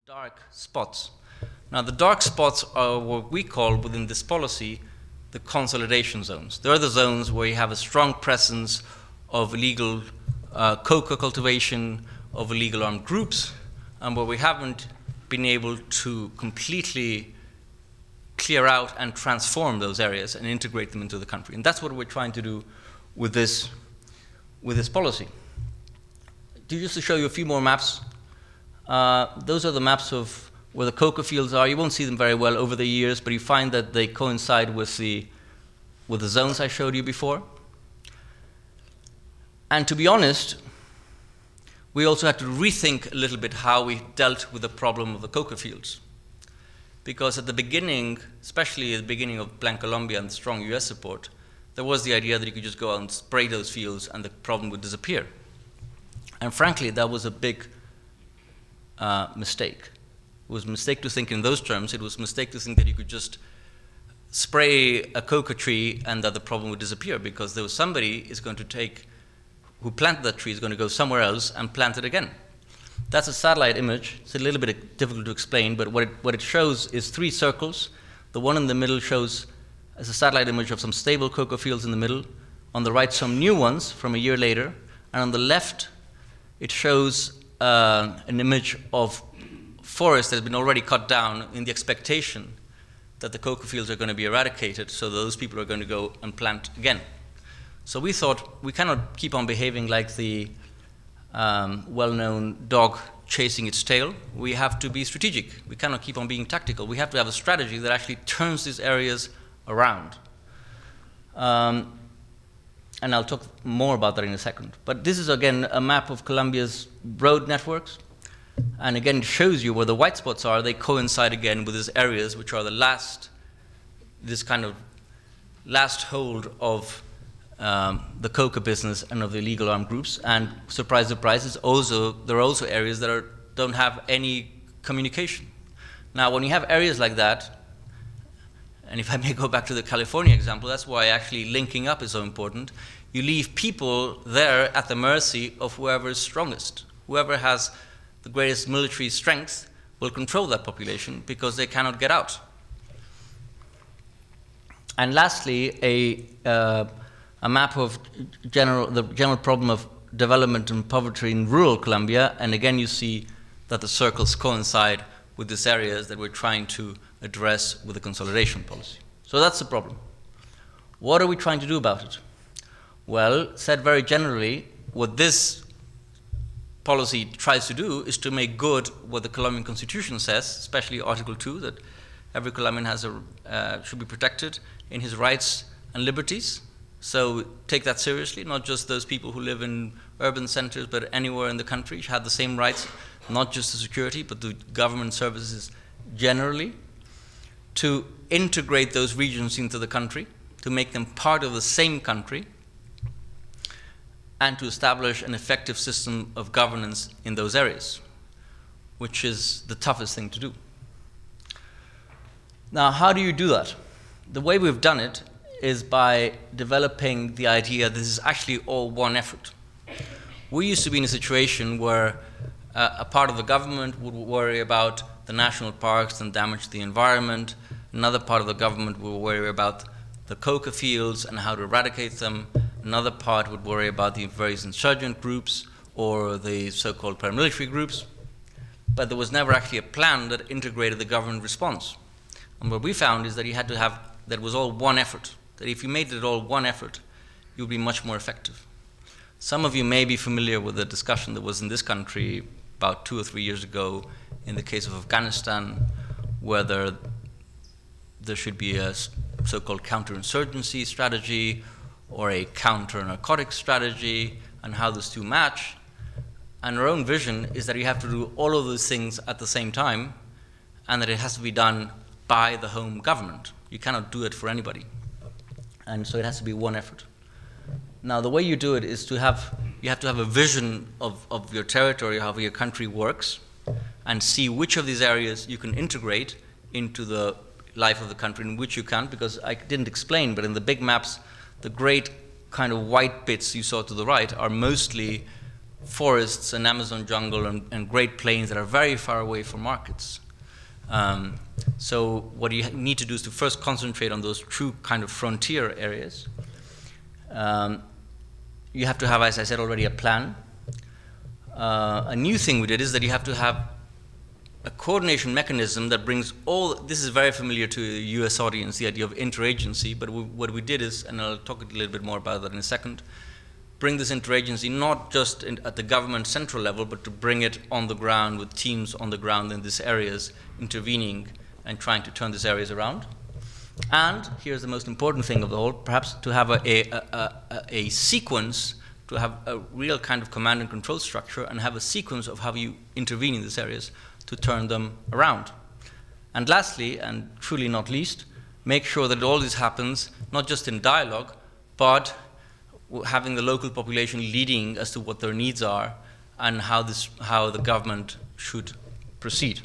dark spots. Now, the dark spots are what we call within this policy the consolidation zones. There are the zones where you have a strong presence of illegal coca cultivation, of illegal armed groups, and where we haven't been able to completely clear out and transform those areas and integrate them into the country. And that's what we're trying to do with this policy. Just to show you a few more maps. Those are the maps of where the coca fields are. You won't see them very well over the years, but you find that they coincide with the zones I showed you before. And to be honest, we also had to rethink a little bit how we dealt with the problem of the coca fields. Because at the beginning, especially at the beginning of Plan Colombia and the strong US support, there was the idea that you could just go out and spray those fields and the problem would disappear. And frankly, that was a big mistake. It was a mistake to think in those terms. It was a mistake to think that you could just spray a coca tree and that the problem would disappear, because there was somebody who planted that tree is going to go somewhere else and plant it again. That's a satellite image. It's a little bit difficult to explain, but what it shows is 3 circles. The one in the middle shows as a satellite image of some stable coca fields in the middle. On the right, some new ones from a year later. And on the left, it shows an image of forest that has been already cut down in the expectation that the coca fields are going to be eradicated, so those people are going to go and plant again. So we thought we cannot keep on behaving like the well-known dog chasing its tail. We have to be strategic. We cannot keep on being tactical. We have to have a strategy that actually turns these areas around. And I'll talk more about that in a second. But this is, again, a map of Colombia's road networks. And again, it shows you where the white spots are. They coincide again with these areas, which are this kind of last hold of the coca business and of the illegal armed groups. And surprise, surprise, there are also areas that don't have any communication. Now, when you have areas like that, and if I may go back to the California example, that's why actually linking up is so important. You leave people there at the mercy of whoever is strongest. Whoever has the greatest military strength will control that population because they cannot get out. And lastly, a map of the general problem of development and poverty in rural Colombia. And again, you see that the circles coincide with these areas that we're trying to address with the consolidation policy. So that's the problem. What are we trying to do about it? Well, said very generally, what this policy tries to do is to make good what the Colombian Constitution says, especially Article 2, that every Colombian should be protected in his rights and liberties. So take that seriously, not just those people who live in urban centers, but anywhere in the country should have the same rights, not just to security, but to government services generally, to integrate those regions into the country, to make them part of the same country, and to establish an effective system of governance in those areas, which is the toughest thing to do. Now, how do you do that? The way we've done it is by developing the idea this is actually all one effort. We used to be in a situation where a part of the government would worry about the national parks and damage the environment. Another part of the government would worry about the coca fields and how to eradicate them. Another part would worry about the various insurgent groups or the so-called paramilitary groups. But there was never actually a plan that integrated the government response. And what we found is that you had to have, that was all one effort. That if you made it all one effort, you would be much more effective. Some of you may be familiar with the discussion that was in this country about 2 or 3 years ago in the case of Afghanistan, whether there should be a so-called counterinsurgency strategy or a counter-narcotics strategy, and how those two match. And our own vision is that you have to do all of those things at the same time, and that it has to be done by the home government. You cannot do it for anybody. And so it has to be one effort. Now, the way you do it is you have to have a vision of your territory, how your country works, and see which of these areas you can integrate into the life of the country and which you can't, because I didn't explain, but in the big maps, the great kind of white bits you saw to the right are mostly forests and Amazon jungle and Great Plains that are very far away from markets. So what you need to do is to first concentrate on those true kind of frontier areas. You have to have, as I said already, a plan. A new thing we did is that you have to have a coordination mechanism that brings all, this is very familiar to the US audience, the idea of interagency, but what we did is, and I'll talk a little bit more about that in a second, bring this interagency not just at the government central level, but to bring it on the ground with teams on the ground in these areas, intervening and trying to turn these areas around. And here's the most important thing of the whole, perhaps to have a sequence, to have a real kind of command and control structure and have a sequence of how you intervene in these areas to turn them around. And lastly, and truly not least, make sure that all this happens not just in dialogue, but having the local population leading as to what their needs are and how the government should proceed.